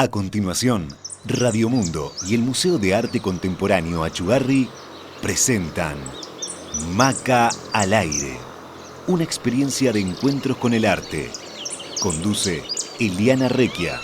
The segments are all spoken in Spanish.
A continuación, Radio Mundo y el Museo de Arte Contemporáneo Achugarri presentan Maca al Aire, una experiencia de encuentros con el arte. Conduce Eliana Recchia.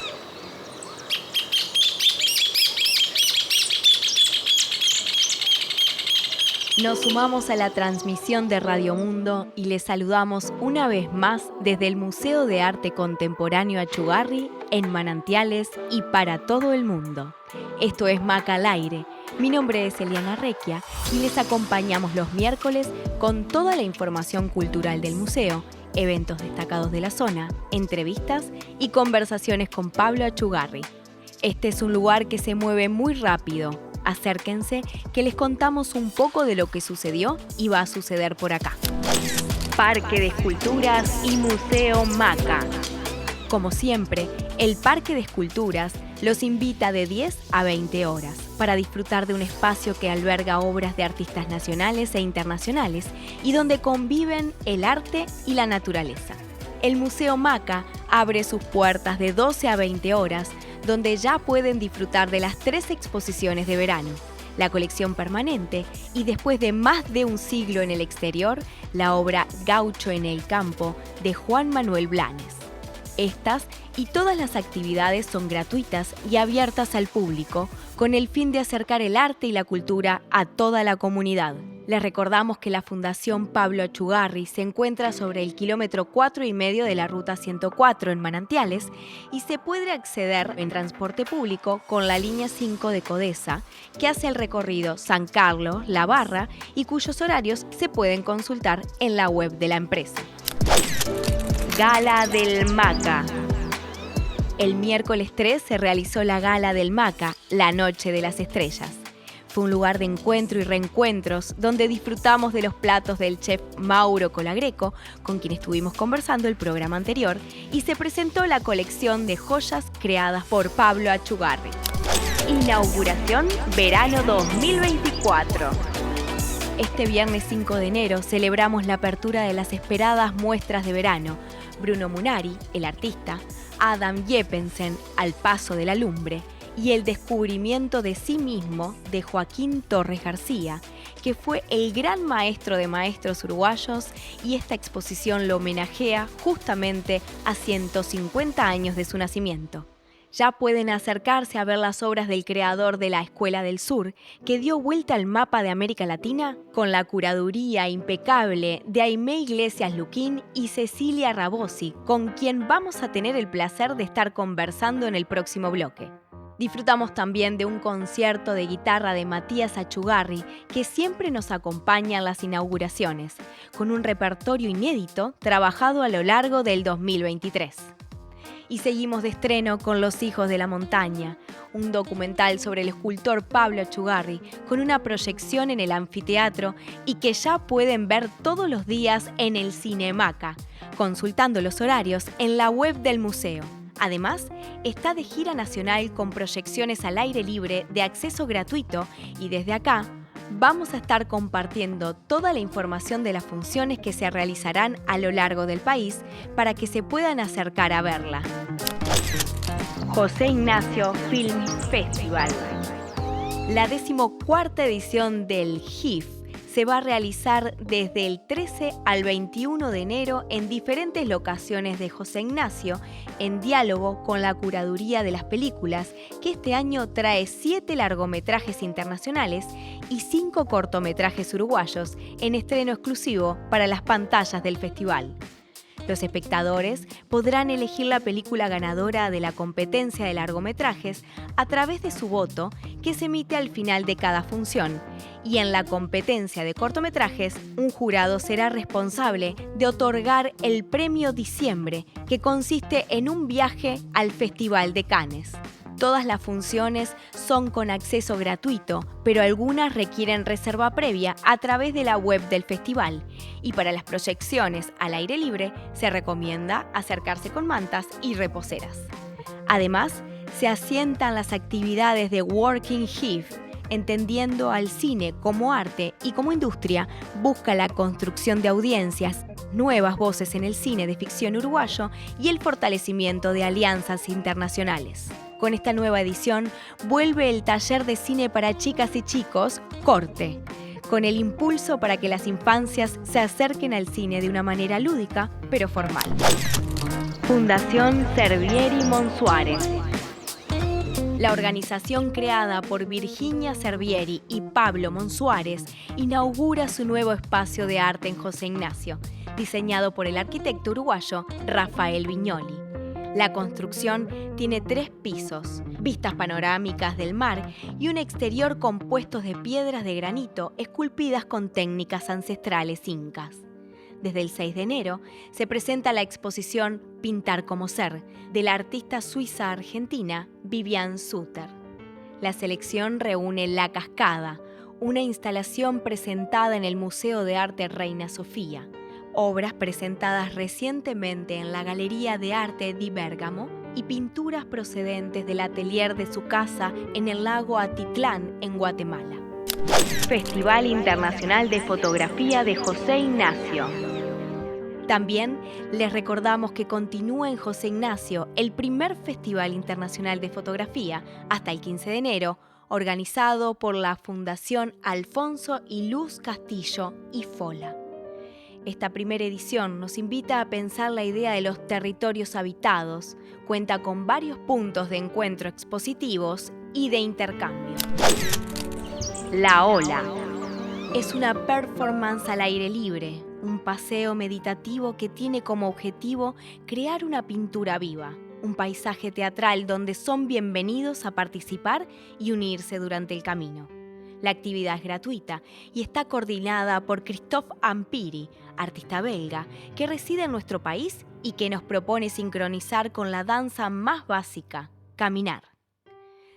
Nos sumamos a la transmisión de Radio Mundo y les saludamos una vez más desde el Museo de Arte Contemporáneo Achugarri en Manantiales y para todo el mundo. Esto es Maca al Aire. Mi nombre es Eliana Recchia y les acompañamos los miércoles con toda la información cultural del museo, eventos destacados de la zona, entrevistas y conversaciones con Pablo Achugarri. Este es un lugar que se mueve muy rápido. Acérquense que les contamos un poco de lo que sucedió y va a suceder por acá. Parque de Esculturas y Museo Maca. Como siempre, el Parque de Esculturas los invita de 10 a 20 horas para disfrutar de un espacio que alberga obras de artistas nacionales e internacionales y donde conviven el arte y la naturaleza. El Museo Maca abre sus puertas de 12 a 20 horas, donde ya pueden disfrutar de las 3 exposiciones de verano, la colección permanente y después de más de un siglo en el exterior, la obra Gaucho en el Campo de Juan Manuel Blanes. Estas y todas las actividades son gratuitas y abiertas al público, con el fin de acercar el arte y la cultura a toda la comunidad. Les recordamos que la Fundación Pablo Achugarri se encuentra sobre el kilómetro 4,5 de la Ruta 104 en Manantiales y se puede acceder en transporte público con la línea 5 de Codesa, que hace el recorrido San Carlos, La Barra y cuyos horarios se pueden consultar en la web de la empresa. Gala del Maca. El miércoles 3 se realizó la Gala del Maca, la Noche de las Estrellas. Fue un lugar de encuentro y reencuentros donde disfrutamos de los platos del chef Mauro Colagreco, con quien estuvimos conversando el programa anterior, y se presentó la colección de joyas creadas por Pablo Achugarri. Inauguración Verano 2024. Este viernes 5 de enero celebramos la apertura de las esperadas muestras de verano. Bruno Munari, el artista, Adam Jeppesen, Al Paso de la Lumbre, y el descubrimiento de sí mismo de Joaquín Torres García, que fue el gran maestro de maestros uruguayos, y esta exposición lo homenajea justamente a 150 años de su nacimiento. Ya pueden acercarse a ver las obras del creador de la Escuela del Sur, que dio vuelta al mapa de América Latina con la curaduría impecable de Aimé Iglesias Luquín y Cecilia Rabosi, con quien vamos a tener el placer de estar conversando en el próximo bloque. Disfrutamos también de un concierto de guitarra de Matías Achugarri, que siempre nos acompaña en las inauguraciones, con un repertorio inédito trabajado a lo largo del 2023. Y seguimos de estreno con Los Hijos de la Montaña, un documental sobre el escultor Pablo Achugarri, con una proyección en el anfiteatro y que ya pueden ver todos los días en el Cine Maca, consultando los horarios en la web del museo. Además, está de gira nacional con proyecciones al aire libre de acceso gratuito y desde acá vamos a estar compartiendo toda la información de las funciones que se realizarán a lo largo del país para que se puedan acercar a verla. José Ignacio Film Festival. La 14ª edición del HIF se va a realizar desde el 13 al 21 de enero en diferentes locaciones de José Ignacio, en diálogo con la curaduría de las películas, que este año trae 7 largometrajes internacionales y 5 cortometrajes uruguayos en estreno exclusivo para las pantallas del festival. Los espectadores podrán elegir la película ganadora de la competencia de largometrajes a través de su voto, que se emite al final de cada función. Y en la competencia de cortometrajes, un jurado será responsable de otorgar el Premio Diciembre, que consiste en un viaje al Festival de Cannes. Todas las funciones son con acceso gratuito, pero algunas requieren reserva previa a través de la web del festival. Y para las proyecciones al aire libre, se recomienda acercarse con mantas y reposeras. Además, se asientan las actividades de Working HIF, entendiendo al cine como arte y como industria, busca la construcción de audiencias, nuevas voces en el cine de ficción uruguayo y el fortalecimiento de alianzas internacionales. Con esta nueva edición vuelve el taller de cine para chicas y chicos, Corte, con el impulso para que las infancias se acerquen al cine de una manera lúdica, pero formal. Fundación Servieri Monsuárez. La organización creada por Virginia Servieri y Pablo Monsuárez inaugura su nuevo espacio de arte en José Ignacio, diseñado por el arquitecto uruguayo Rafael Viñoli. La construcción tiene 3 pisos, vistas panorámicas del mar y un exterior compuesto de piedras de granito esculpidas con técnicas ancestrales incas. Desde el 6 de enero se presenta la exposición Pintar como Ser, de la artista suiza-argentina Viviane Suter. La selección reúne La Cascada, una instalación presentada en el Museo de Arte Reina Sofía, obras presentadas recientemente en la Galería de Arte di Bergamo y pinturas procedentes del atelier de su casa en el lago Atitlán, en Guatemala. Festival Internacional de Fotografía de José Ignacio. También les recordamos que continúa en José Ignacio el primer Festival Internacional de Fotografía hasta el 15 de enero, organizado por la Fundación Alfonso y Luz Castillo y FOLA. Esta primera edición nos invita a pensar la idea de los territorios habitados, cuenta con varios puntos de encuentro expositivos y de intercambio. La Ola es una performance al aire libre, un paseo meditativo que tiene como objetivo crear una pintura viva, un paisaje teatral donde son bienvenidos a participar y unirse durante el camino. La actividad es gratuita y está coordinada por Christophe Ampiri, artista belga, que reside en nuestro país y que nos propone sincronizar con la danza más básica, caminar.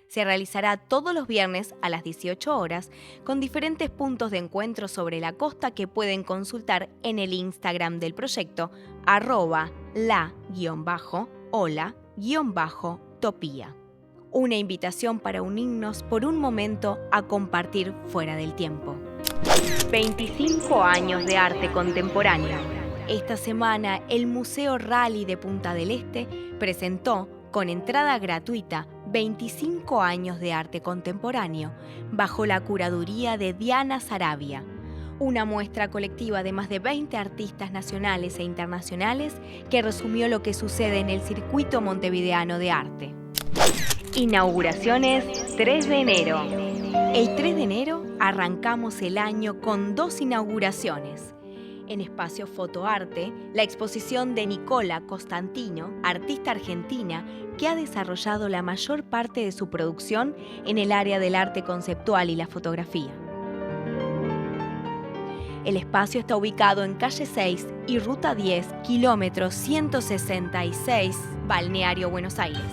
Se realizará todos los viernes a las 18 horas con diferentes puntos de encuentro sobre la costa que pueden consultar en el Instagram del proyecto @la_ola_topía. Una invitación para unirnos por un momento a compartir fuera del tiempo. 25 años de arte contemporáneo. Esta semana el Museo Rally de Punta del Este presentó, con entrada gratuita, 25 años de arte contemporáneo, bajo la curaduría de Diana Saravia. Una muestra colectiva de más de 20 artistas nacionales e internacionales que resumió lo que sucede en el circuito montevideano de arte. Inauguraciones 3 de enero. El 3 de enero arrancamos el año con 2 inauguraciones. En Espacio Fotoarte, la exposición de Nicola Costantino, artista argentina, que ha desarrollado la mayor parte de su producción en el área del arte conceptual y la fotografía. El espacio está ubicado en calle 6 y ruta 10, kilómetro 166, Balneario Buenos Aires.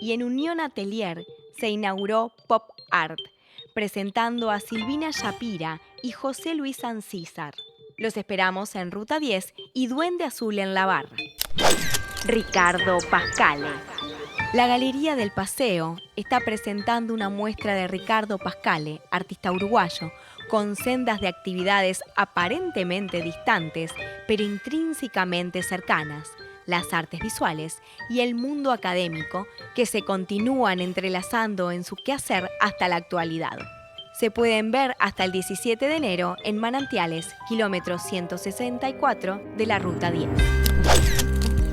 Y en Unión Atelier se inauguró Pop Art, presentando a Silvina Shapira y José Luis Ancísar. Los esperamos en Ruta 10 y Duende Azul en la Barra. Ricardo Pascale. La Galería del Paseo está presentando una muestra de Ricardo Pascale, artista uruguayo, con sendas de actividades aparentemente distantes, pero intrínsecamente cercanas, las artes visuales y el mundo académico, que se continúan entrelazando en su quehacer hasta la actualidad. Se pueden ver hasta el 17 de enero en Manantiales, kilómetro 164 de la Ruta 10.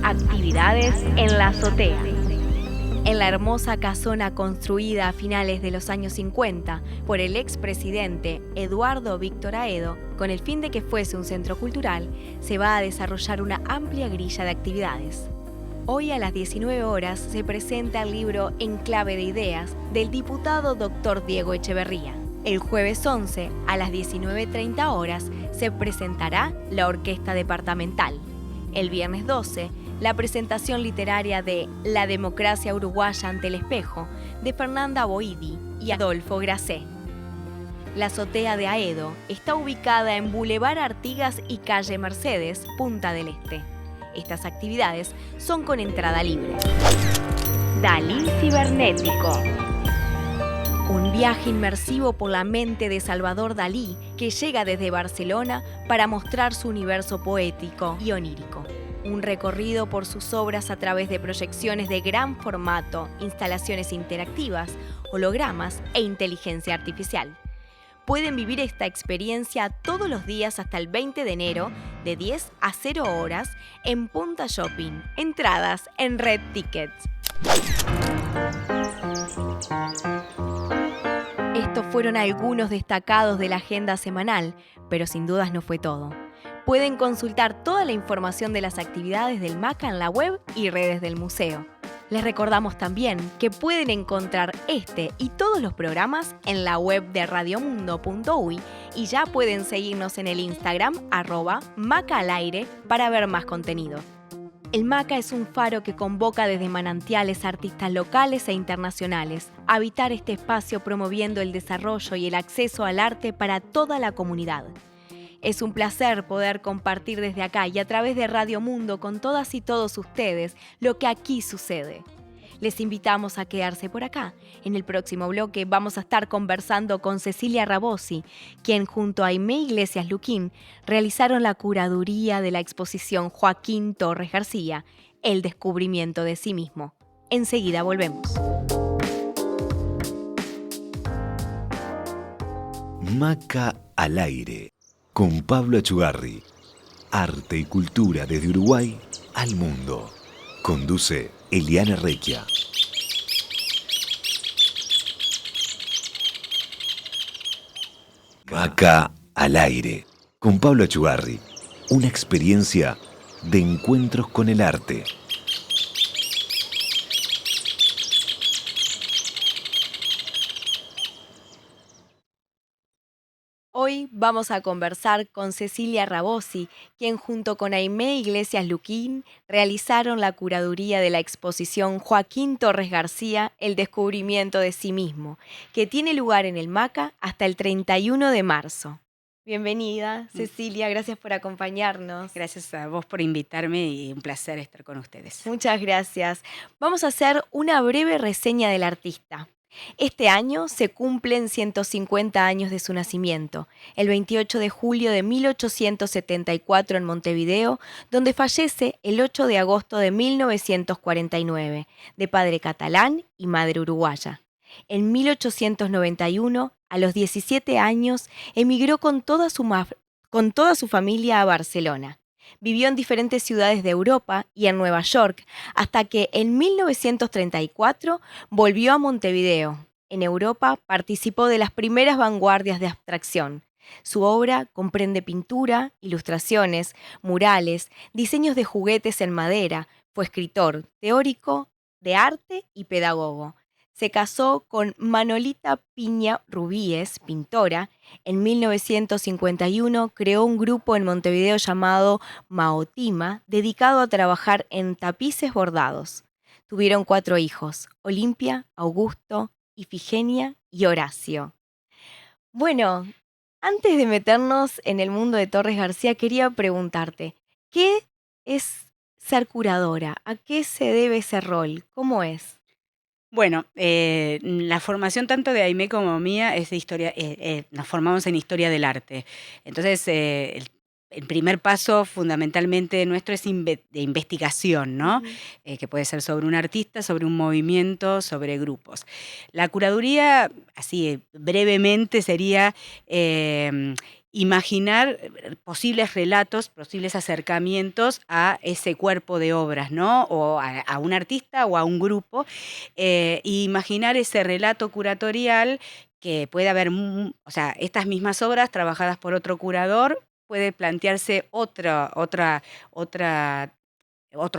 Actividades en la azotea. En la hermosa casona construida a finales de los años 50 por el expresidente Eduardo Víctor Aedo, con el fin de que fuese un centro cultural, se va a desarrollar una amplia grilla de actividades. Hoy a las 19 horas se presenta el libro En clave de ideas del diputado Dr. Diego Echeverría. El jueves 11 a las 19:30 horas se presentará la Orquesta Departamental. El viernes 12, la presentación literaria de La democracia uruguaya ante el espejo, de Fernanda Boidi y Adolfo Gracé. La azotea de Aedo está ubicada en Boulevard Artigas y Calle Mercedes, Punta del Este. Estas actividades son con entrada libre. Dalí cibernético. Un viaje inmersivo por la mente de Salvador Dalí, que llega desde Barcelona para mostrar su universo poético y onírico. Un recorrido por sus obras a través de proyecciones de gran formato, instalaciones interactivas, hologramas e inteligencia artificial. Pueden vivir esta experiencia todos los días hasta el 20 de enero de 10 a 0 horas en Punta Shopping. Entradas en Red Tickets. Estos fueron algunos destacados de la agenda semanal, pero sin dudas no fue todo. Pueden consultar toda la información de las actividades del MACA en la web y redes del museo. Les recordamos también que pueden encontrar este y todos los programas en la web de radiomundo.uy y ya pueden seguirnos en el Instagram @macaalaire para ver más contenido. El MACA es un faro que convoca desde manantiales a artistas locales e internacionales a habitar este espacio promoviendo el desarrollo y el acceso al arte para toda la comunidad. Es un placer poder compartir desde acá y a través de Radio Mundo con todas y todos ustedes lo que aquí sucede. Les invitamos a quedarse por acá. En el próximo bloque vamos a estar conversando con Cecilia Rabosi, quien junto a Aimé Iglesias Luquín realizaron la curaduría de la exposición Joaquín Torres García, El descubrimiento de sí mismo. Enseguida volvemos. Maca al aire, con Pablo Achugarri. Arte y cultura desde Uruguay al mundo. Conduce Eliana Recchia. Maca al aire, con Pablo Achugarri. Una experiencia de encuentros con el arte. Hoy vamos a conversar con Cecilia Rabosi, quien junto con Aimé Iglesias Luquín realizaron la curaduría de la exposición Joaquín Torres García, El descubrimiento de sí mismo, que tiene lugar en el MACA hasta el 31 de marzo. Bienvenida, Cecilia, gracias por acompañarnos. Gracias a vos por invitarme y un placer estar con ustedes. Muchas gracias. Vamos a hacer una breve reseña del artista. Este año se cumplen 150 años de su nacimiento, el 28 de julio de 1874 en Montevideo, donde fallece el 8 de agosto de 1949, de padre catalán y madre uruguaya. En 1891, a los 17 años, emigró con toda su familia a Barcelona. Vivió en diferentes ciudades de Europa y en Nueva York, hasta que en 1934 volvió a Montevideo. En Europa participó de las primeras vanguardias de abstracción. Su obra comprende pintura, ilustraciones, murales, diseños de juguetes en madera. Fue escritor, teórico de arte y pedagogo. Se casó con Manolita Piña Rubíes, pintora. En 1951 creó un grupo en Montevideo llamado Maotima, dedicado a trabajar en tapices bordados. Tuvieron 4 hijos, Olimpia, Augusto, Ifigenia y Horacio. Bueno, antes de meternos en el mundo de Torres García, quería preguntarte, ¿qué es ser curadora? ¿A qué se debe ese rol? ¿Cómo es? Bueno, la formación tanto de Aimé como mía es de historia, nos formamos en historia del arte. Entonces, el primer paso fundamentalmente nuestro es de investigación, ¿no? Que puede ser sobre un artista, sobre un movimiento, sobre grupos. La curaduría, así brevemente, sería imaginar posibles relatos, posibles acercamientos a ese cuerpo de obras, ¿no? O a un artista o a un grupo, e imaginar ese relato curatorial que puede haber, o sea, estas mismas obras trabajadas por otro curador, puede plantearse otro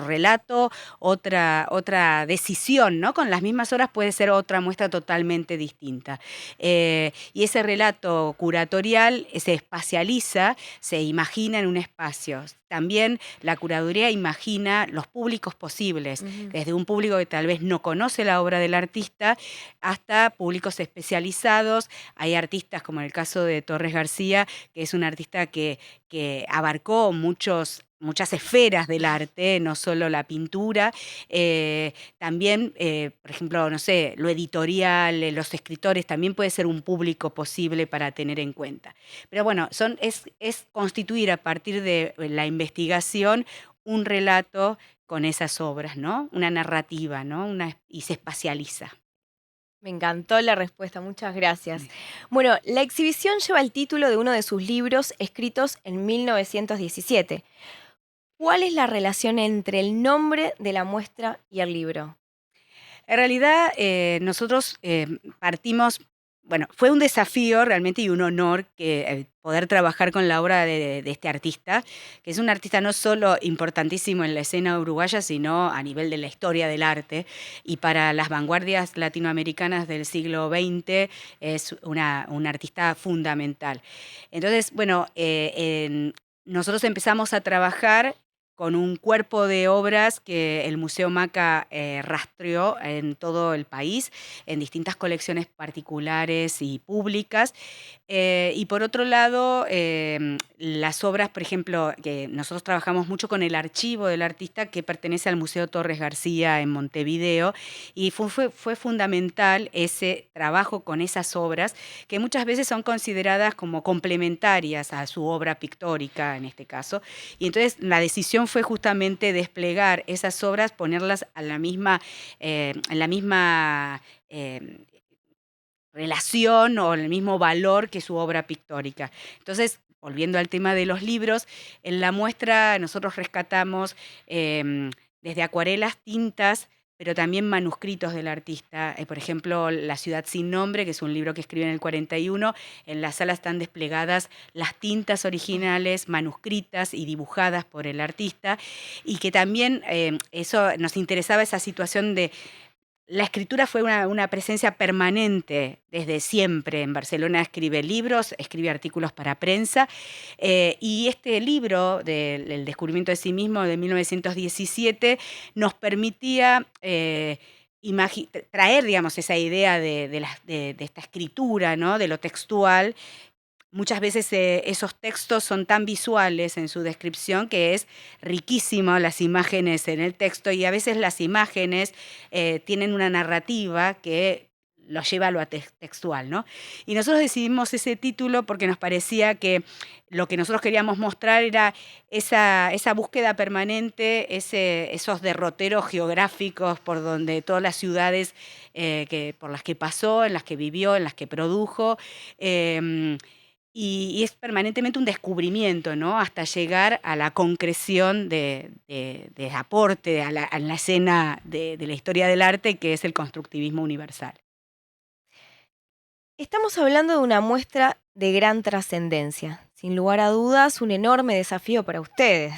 relato, otra decisión, ¿no? Con las mismas obras puede ser otra muestra totalmente distinta. Y ese relato curatorial se espacializa, se imagina en un espacio. También la curaduría imagina los públicos posibles, desde un público que tal vez no conoce la obra del artista hasta públicos especializados. Hay artistas, como en el caso de Torres García, que es un artista que abarcó muchas esferas del arte, no solo la pintura, también, por ejemplo, no sé, lo editorial, los escritores, también puede ser un público posible para tener en cuenta. Pero bueno, es constituir a partir de la investigación un relato con esas obras, ¿no? Una narrativa, ¿no? Y se espacializa. Me encantó la respuesta, muchas gracias. Bueno, la exhibición lleva el título de uno de sus libros escritos en 1917. ¿Cuál es la relación entre el nombre de la muestra y el libro? En realidad, nosotros partimos, bueno, fue un desafío realmente y un honor poder trabajar con la obra de este artista, que es un artista no solo importantísimo en la escena uruguaya, sino a nivel de la historia del arte, y para las vanguardias latinoamericanas del siglo XX es un artista fundamental. Entonces, bueno, nosotros empezamos a trabajar con un cuerpo de obras que el Museo Maca rastreó en todo el país, en distintas colecciones particulares y públicas. Y por otro lado, las obras, por ejemplo, que nosotros trabajamos mucho con el archivo del artista que pertenece al Museo Torres García en Montevideo, y fue fundamental ese trabajo con esas obras, que muchas veces son consideradas como complementarias a su obra pictórica, en este caso. Y entonces la decisión fue justamente desplegar esas obras, ponerlas en la misma relación o el mismo valor que su obra pictórica. Entonces, volviendo al tema de los libros, en la muestra nosotros rescatamos desde acuarelas, tintas, pero también manuscritos del artista. Por ejemplo, La ciudad sin nombre, que es un libro que escribe en el 41, en la sala están desplegadas las tintas originales, manuscritas y dibujadas por el artista, y que también eso nos interesaba, esa situación de la escritura fue una presencia permanente desde siempre. En Barcelona escribe libros, escribe artículos para prensa, y este libro del descubrimiento de sí mismo de 1917 nos permitía traer, digamos, esa idea de esta escritura, ¿no? De lo textual. Muchas veces esos textos son tan visuales en su descripción que es riquísimo las imágenes en el texto, y a veces las imágenes tienen una narrativa que lo lleva a lo textual, ¿no? Y nosotros decidimos ese título porque nos parecía que lo que nosotros queríamos mostrar era esa búsqueda permanente, esos derroteros geográficos por donde todas las ciudades por las que pasó, en las que vivió, en las que produjo. Y es permanentemente un descubrimiento, ¿no? Hasta llegar a la concreción de aporte a la escena de la historia del arte, que es el constructivismo universal. Estamos hablando de una muestra de gran trascendencia. Sin lugar a dudas, un enorme desafío para ustedes.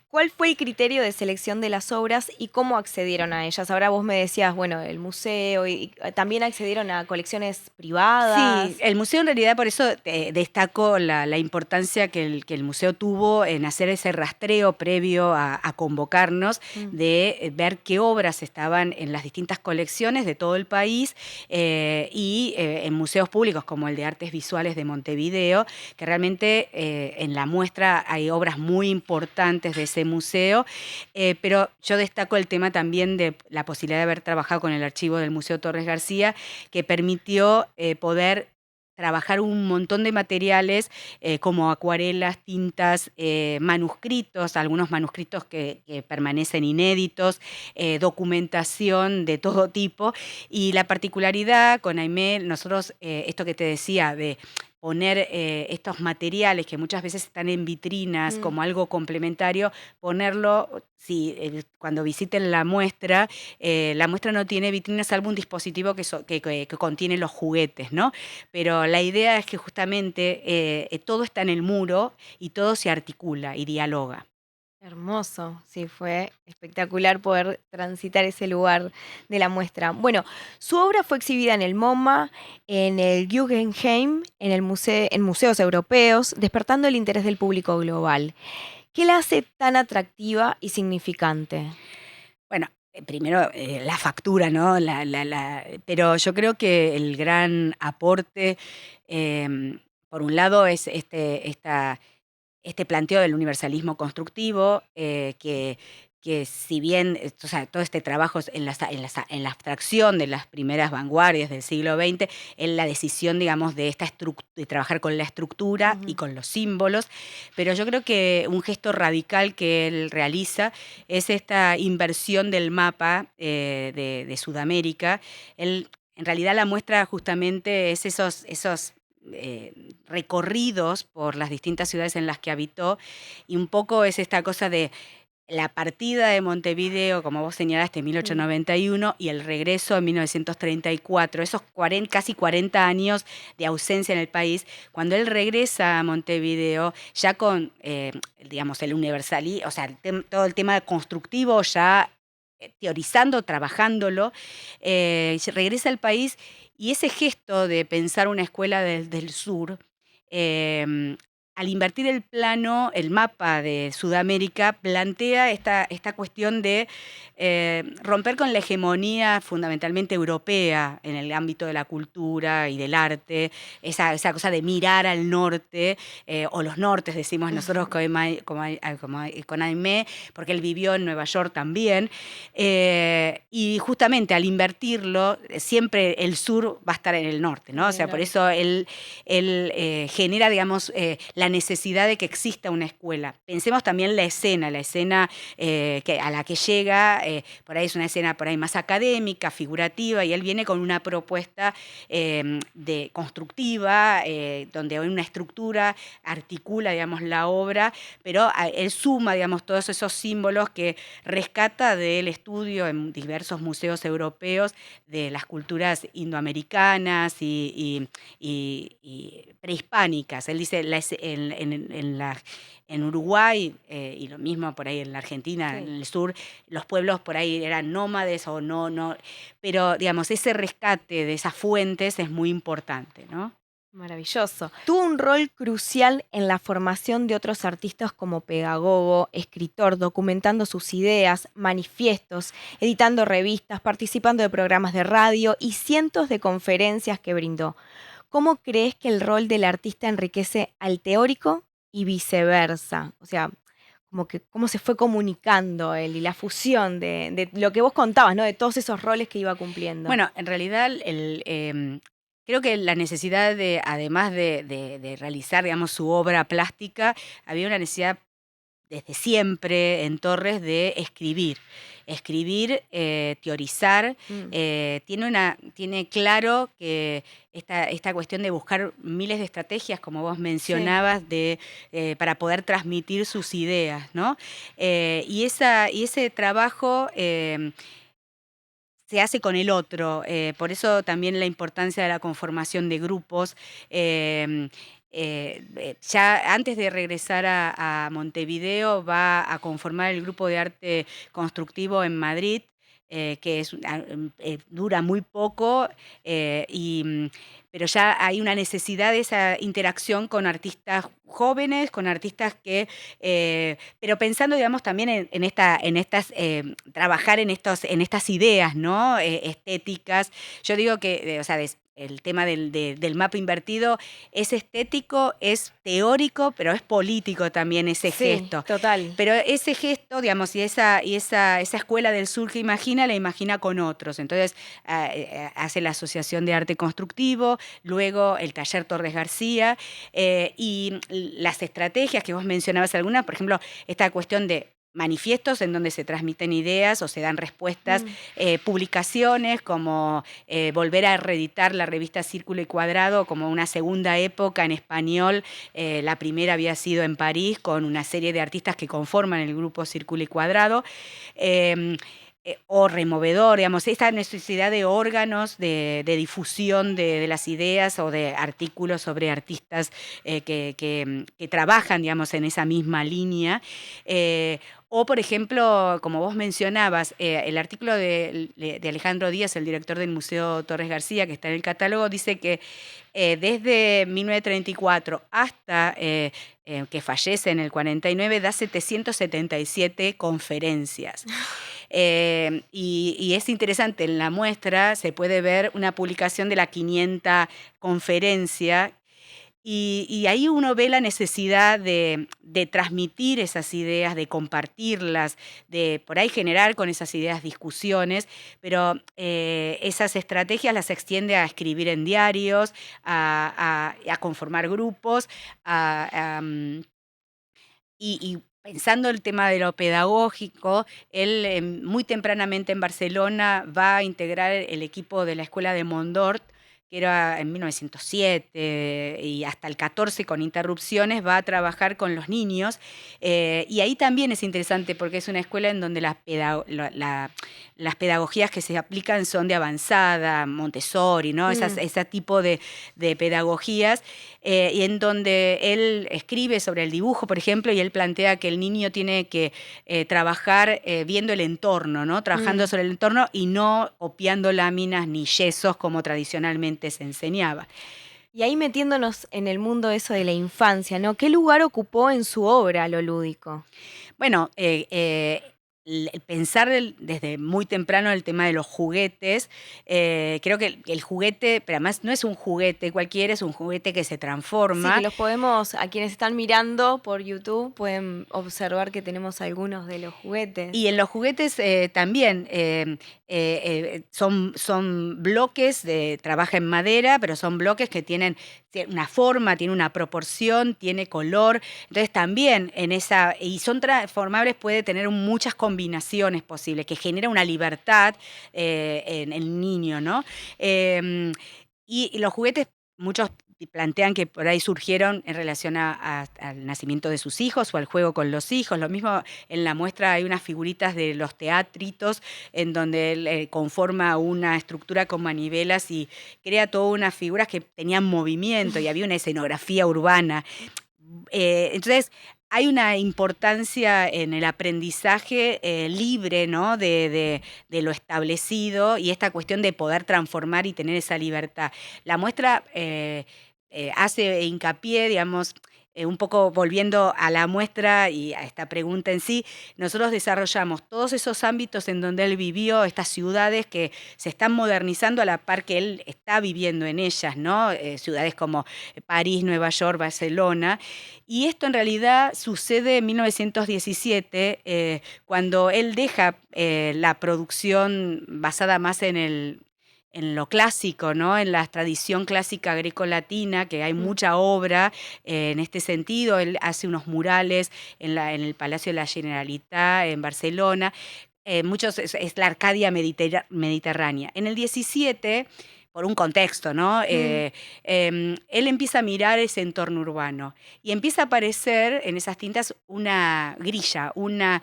¿Cuál fue el criterio de selección de las obras y cómo accedieron a ellas? Ahora vos me decías, bueno, el museo y también accedieron a colecciones privadas. Sí, el museo en realidad por eso destaco la importancia que el museo tuvo en hacer ese rastreo previo a convocarnos, de ver qué obras estaban en las distintas colecciones de todo el país, y en museos públicos como el de Artes Visuales de Montevideo, que realmente en la muestra hay obras muy importantes de ese museo, pero yo destaco el tema también de la posibilidad de haber trabajado con el archivo del Museo Torres García, que permitió poder trabajar un montón de materiales como acuarelas, tintas, manuscritos, algunos manuscritos que permanecen inéditos, documentación de todo tipo. Y la particularidad con Aimé, nosotros, esto que te decía, de poner estos materiales que muchas veces están en vitrinas como algo complementario, ponerlo, cuando visiten la muestra no tiene vitrinas salvo un dispositivo que contiene los juguetes, ¿no? Pero la idea es que justamente todo está en el muro y todo se articula y dialoga. Hermoso, sí, fue espectacular poder transitar ese lugar de la muestra. Bueno, su obra fue exhibida en el MoMA, en el Guggenheim, en museos europeos, despertando el interés del público global. ¿Qué la hace tan atractiva y significante? Bueno, primero la factura, ¿no? Pero yo creo que el gran aporte, por un lado, es este planteo del universalismo constructivo, que que si bien, o sea, todo este trabajo en la abstracción de las primeras vanguardias del siglo XX, en la decisión, digamos, de trabajar con la estructura y con los símbolos, pero yo creo que un gesto radical que él realiza es esta inversión del mapa de Sudamérica. Él, en realidad, la muestra justamente es esos recorridos por las distintas ciudades en las que habitó, y un poco es esta cosa de la partida de Montevideo, como vos señalaste, en 1891, y el regreso en 1934, esos casi 40 años de ausencia en el país. Cuando él regresa a Montevideo, ya con, digamos, el universalismo, o sea, todo el tema constructivo ya teorizando, trabajándolo, regresa al país, y ese gesto de pensar una escuela del sur, al invertir el plano, el mapa de Sudamérica, plantea esta cuestión de romper con la hegemonía fundamentalmente europea en el ámbito de la cultura y del arte, esa cosa de mirar al norte, o los nortes, decimos nosotros con Aimé, porque él vivió en Nueva York también, y justamente al invertirlo, siempre el sur va a estar en el norte, ¿no? O sea, por eso él genera, digamos, la necesidad de que exista una escuela. Pensemos también la escena a la que llega, por ahí es una escena por ahí más académica, figurativa, y él viene con una propuesta constructiva, donde hay una estructura, articula, digamos, la obra, pero él suma, digamos, todos esos símbolos que rescata del estudio en diversos museos europeos de las culturas indoamericanas y prehispánicas. Él dice, en Uruguay, y lo mismo por ahí en la Argentina, sí, en el sur, los pueblos por ahí eran nómades o no, pero digamos, ese rescate de esas fuentes es muy importante, ¿no? Maravilloso. Tuvo un rol crucial en la formación de otros artistas como pedagogo, escritor, documentando sus ideas, manifiestos, editando revistas, participando de programas de radio y cientos de conferencias que brindó. ¿Cómo crees que el rol del artista enriquece al teórico y viceversa? O sea, como que cómo se fue comunicando él y la fusión de lo que vos contabas, ¿no? De todos esos roles que iba cumpliendo. Bueno, en realidad creo que la necesidad de, además de realizar, digamos, su obra plástica, había una necesidad desde siempre en Torres de escribir, teorizar. Tiene claro que esta cuestión de buscar miles de estrategias, como vos mencionabas, sí, para poder transmitir sus ideas, ¿no? Y ese trabajo se hace con el otro, por eso también la importancia de la conformación de grupos. Ya antes de regresar a Montevideo va a conformar el grupo de arte constructivo en Madrid, que dura muy poco, pero ya hay una necesidad de esa interacción con artistas jóvenes, con artistas que, pero pensando, digamos, también trabajar en estas ideas, ¿no? Estéticas. Yo digo que, o sea, el tema del mapa invertido es estético, es teórico, pero es político también ese gesto. Total. Pero ese gesto, digamos, y esa escuela del sur que la imagina con otros. Entonces hace la Asociación de Arte Constructivo, luego el Taller Torres García, y las estrategias que vos mencionabas algunas, por ejemplo, esta cuestión de manifiestos en donde se transmiten ideas o se dan respuestas, publicaciones como volver a reeditar la revista Círculo y Cuadrado como una segunda época en español. La primera había sido en París con una serie de artistas que conforman el grupo Círculo y Cuadrado. O removedor, digamos, esta necesidad de órganos de difusión de las ideas o de artículos sobre artistas que trabajan, digamos, en esa misma línea. O, por ejemplo, como vos mencionabas, el artículo de Alejandro Díaz, el director del Museo Torres García, que está en el catálogo, dice que desde 1934 hasta que fallece en el 49, da 777 conferencias. Y es interesante, en la muestra se puede ver una publicación de la 500 conferencia, Y ahí uno ve la necesidad de transmitir esas ideas, de compartirlas, de por ahí generar con esas ideas discusiones, pero esas estrategias las extiende a escribir en diarios, a conformar grupos, y pensando el tema de lo pedagógico, él muy tempranamente en Barcelona va a integrar el equipo de la escuela de Mondort, que era en 1907 y hasta el 14 con interrupciones, va a trabajar con los niños. Y ahí también es interesante porque es una escuela en donde las pedagogías que se aplican son de avanzada, Montessori, ¿no? Ese tipo de pedagogías, y en donde él escribe sobre el dibujo, por ejemplo, y él plantea que el niño tiene que trabajar viendo el entorno, ¿no? Trabajando sobre el entorno y no copiando láminas ni yesos como tradicionalmente se enseñaba. Y ahí metiéndonos en el mundo eso de la infancia, ¿no? ¿Qué lugar ocupó en su obra lo lúdico? Bueno, pensar desde muy temprano el tema de los juguetes, creo que el juguete, pero además no es un juguete cualquiera, es un juguete que se transforma. Sí, que los podemos, a quienes están mirando por YouTube, pueden observar que tenemos algunos de los juguetes. Y en los juguetes también son bloques, trabaja en madera, pero son bloques que tienen una forma, tienen una proporción, tiene color. Entonces también y son transformables, puede tener muchas combinaciones posibles, que genera una libertad en el niño, ¿no? Y los juguetes, muchos plantean que por ahí surgieron en relación al nacimiento de sus hijos o al juego con los hijos. Lo mismo en la muestra hay unas figuritas de los teatritos en donde él conforma una estructura con manivelas y crea todas unas figuras que tenían movimiento y había una escenografía urbana. Entonces, hay una importancia en el aprendizaje libre, ¿no? de lo establecido, y esta cuestión de poder transformar y tener esa libertad. La muestra hace hincapié, digamos, un poco volviendo a la muestra y a esta pregunta en sí, nosotros desarrollamos todos esos ámbitos en donde él vivió, estas ciudades que se están modernizando a la par que él está viviendo en ellas, ¿no? Ciudades como París, Nueva York, Barcelona. Y esto en realidad sucede en 1917, cuando él deja la producción basada más en lo clásico, ¿no? En la tradición clásica greco-latina, que hay mucha obra en este sentido. Él hace unos murales en el Palacio de la Generalitat en Barcelona. Muchos es la Arcadia mediterránea. En el 17, por un contexto, ¿no? Él empieza a mirar ese entorno urbano y empieza a aparecer en esas tintas una grilla, una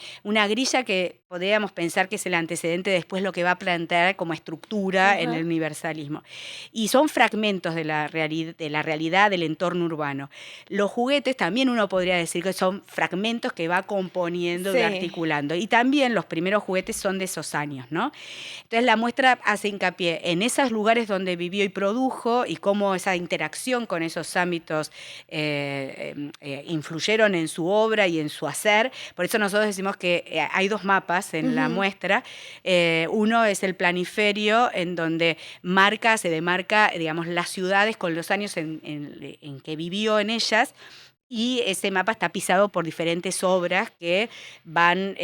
grilla que podríamos pensar que es el antecedente después lo que va a plantear como estructura en el universalismo. Y son fragmentos de la realidad del entorno urbano. Los juguetes también uno podría decir que son fragmentos que va componiendo y articulando. Y también los primeros juguetes son de esos años, ¿no? Entonces la muestra hace hincapié en esos lugares donde vivió y produjo y cómo esa interacción con esos ámbitos influyeron en su obra y en su hacer. Por eso nosotros decimos que hay dos mapas en la muestra. Uno es el planiferio, en donde se demarca, digamos, las ciudades con los años en que vivió en ellas. Y ese mapa está pisado por diferentes obras que van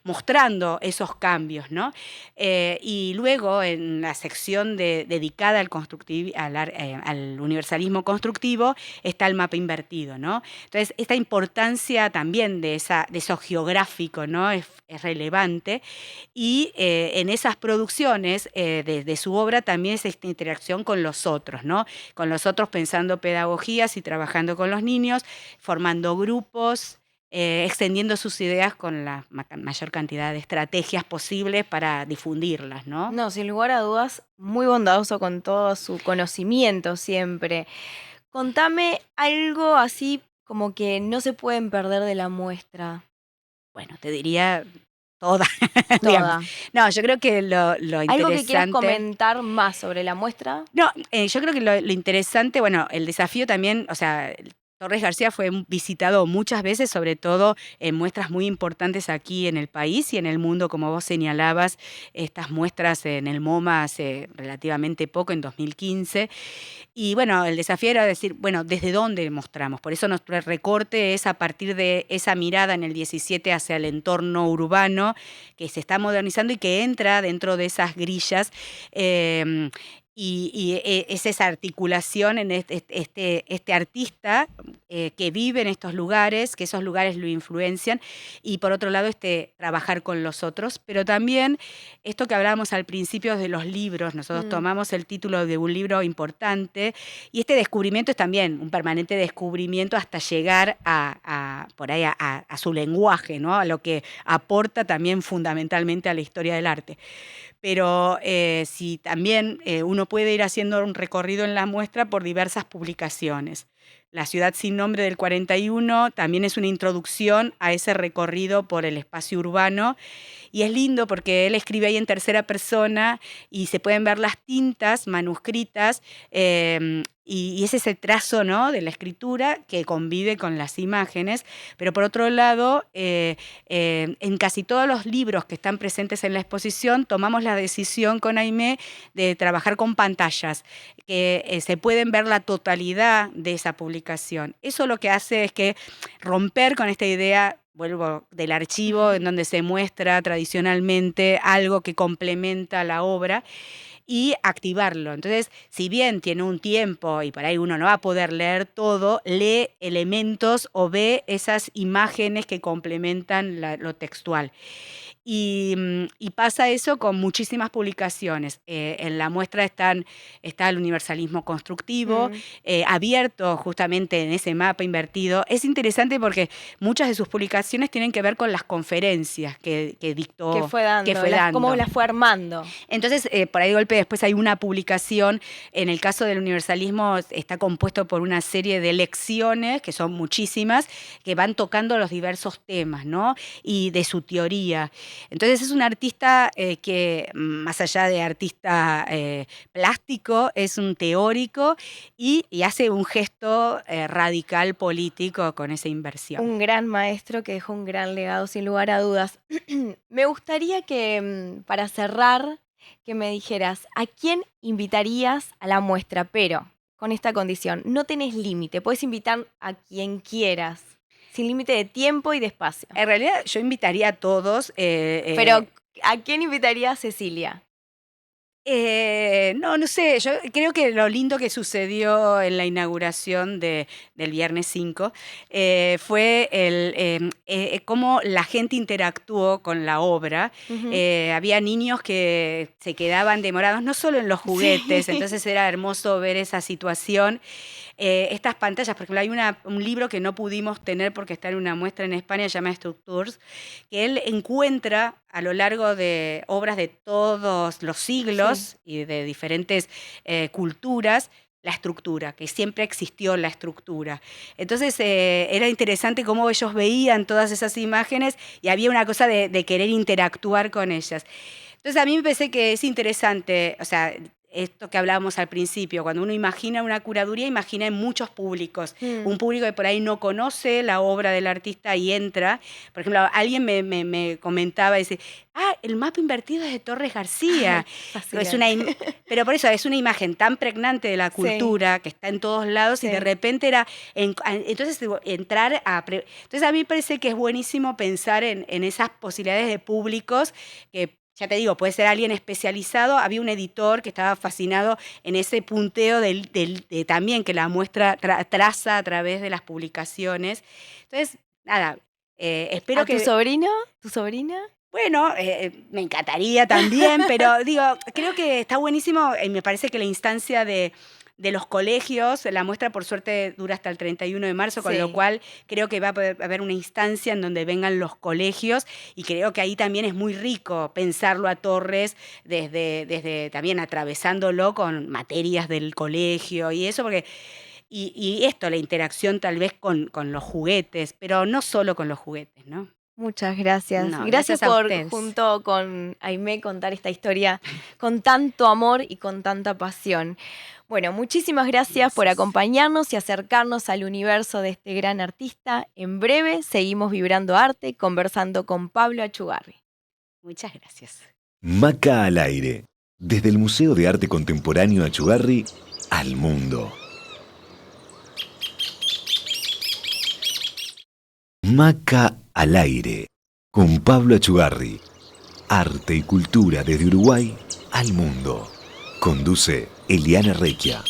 mostrando esos cambios, ¿no? Y luego en la sección dedicada al universalismo constructivo está el mapa invertido, ¿no? Entonces, esta importancia también de eso geográfico, ¿no? es relevante. Y en esas producciones de su obra también es esta interacción con los otros, ¿no? Con los otros, pensando pedagogías y trabajando con los niños, formando grupos, extendiendo sus ideas con la mayor cantidad de estrategias posibles para difundirlas, ¿no? No, sin lugar a dudas, muy bondadoso con todo su conocimiento siempre. Contame algo así como que no se pueden perder de la muestra. Bueno, te diría toda. Toda. No, yo creo que lo interesante... ¿Algo que quieras comentar más sobre la muestra? No, yo creo que lo interesante, bueno, el desafío también, o sea, Torres García fue visitado muchas veces, sobre todo en muestras muy importantes aquí en el país y en el mundo, como vos señalabas, estas muestras en el MoMA hace relativamente poco, en 2015. Y bueno, el desafío era decir, bueno, ¿desde dónde mostramos? Por eso nuestro recorte es a partir de esa mirada en el 17 hacia el entorno urbano que se está modernizando y que entra dentro de esas grillas. Es esa articulación en este artista que vive en estos lugares, que esos lugares lo influencian, y por otro lado trabajar con los otros, pero también esto que hablábamos al principio de los libros, nosotros tomamos el título de un libro importante, y este descubrimiento es también un permanente descubrimiento hasta llegar por ahí a su lenguaje, ¿no? A lo que aporta también fundamentalmente a la historia del arte. Pero sí, también uno puede ir haciendo un recorrido en la muestra por diversas publicaciones. La ciudad sin nombre del 41 también es una introducción a ese recorrido por el espacio urbano, y es lindo porque él escribe ahí en tercera persona y se pueden ver las tintas manuscritas, y es ese trazo, ¿no?, de la escritura que convive con las imágenes. Pero por otro lado, en casi todos los libros que están presentes en la exposición tomamos la decisión con Aimé de trabajar con pantallas, que se pueden ver la totalidad de esa publicación. Eso lo que hace es que romper con esta idea, vuelvo, del archivo en donde se muestra tradicionalmente algo que complementa la obra, y activarlo. Entonces, si bien tiene un tiempo y por ahí uno no va a poder leer todo, lee elementos o ve esas imágenes que complementan lo textual. Y pasa eso con muchísimas publicaciones. En la muestra está el universalismo constructivo, abierto justamente en ese mapa invertido. Es interesante porque muchas de sus publicaciones tienen que ver con las conferencias que dictó. Que fue dando, cómo las fue armando. Entonces, por ahí de golpe después hay una publicación. En el caso del universalismo está compuesto por una serie de lecciones, que son muchísimas, que van tocando los diversos temas, ¿no?, y de su teoría. Entonces es un artista que, más allá de artista plástico, es un teórico y hace un gesto radical político con esa inversión. Un gran maestro que dejó un gran legado, sin lugar a dudas. Me gustaría que, para cerrar, que me dijeras, ¿a quién invitarías a la muestra? Pero con esta condición, no tenés límite, puedes invitar a quien quieras. Sin límite de tiempo y de espacio. En realidad yo invitaría a todos. Pero, ¿a quién invitaría a Cecilia? No sé, yo creo que lo lindo que sucedió en la inauguración del viernes 5 fue cómo la gente interactuó con la obra. Había niños que se quedaban demorados, no solo en los juguetes, entonces era hermoso ver esa situación. Estas pantallas, por ejemplo, hay un libro que no pudimos tener porque está en una muestra en España, se llama Structures, que él encuentra a lo largo de obras de todos los siglos y de diferentes culturas, la estructura, que siempre existió la estructura. Entonces era interesante cómo ellos veían todas esas imágenes y había una cosa de querer interactuar con ellas. Entonces a mí me parece que es interesante, o sea, esto que hablábamos al principio, cuando uno imagina una curaduría, imagina en muchos públicos. Un público que por ahí no conoce la obra del artista y entra. Por ejemplo, alguien me comentaba, dice, el mapa invertido es de Torres García. Pero por eso es una imagen tan pregnante de la cultura, que está en todos lados, y de repente era, entonces entrar a... Entonces a mí me parece que es buenísimo pensar en esas posibilidades de públicos que, ya te digo, puede ser alguien especializado. Había un editor que estaba fascinado en ese punteo de también que la muestra traza a través de las publicaciones. Entonces, nada, espero que... ¿Tu sobrino? ¿Tu sobrina? Bueno, me encantaría también, pero digo, creo que está buenísimo y me parece que la instancia de los colegios, la muestra por suerte dura hasta el 31 de marzo, con lo cual creo que va a poder haber una instancia en donde vengan los colegios, y creo que ahí también es muy rico pensarlo a Torres desde también atravesándolo con materias del colegio y eso, porque y esto, la interacción tal vez con los juguetes, pero no solo con los juguetes, ¿no? Muchas gracias. No, Gracias gracias a por, ustedes. junto con Aimé, contar esta historia con tanto amor y con tanta pasión. Bueno, muchísimas gracias por acompañarnos y acercarnos al universo de este gran artista. En breve seguimos vibrando arte, conversando con Pablo Achugarri. Muchas gracias. Maca al aire. Desde el Museo de Arte Contemporáneo Achugarri al mundo. Maca al aire. Con Pablo Achugarri. Arte y cultura desde Uruguay al mundo. Conduce Eliana Recchia.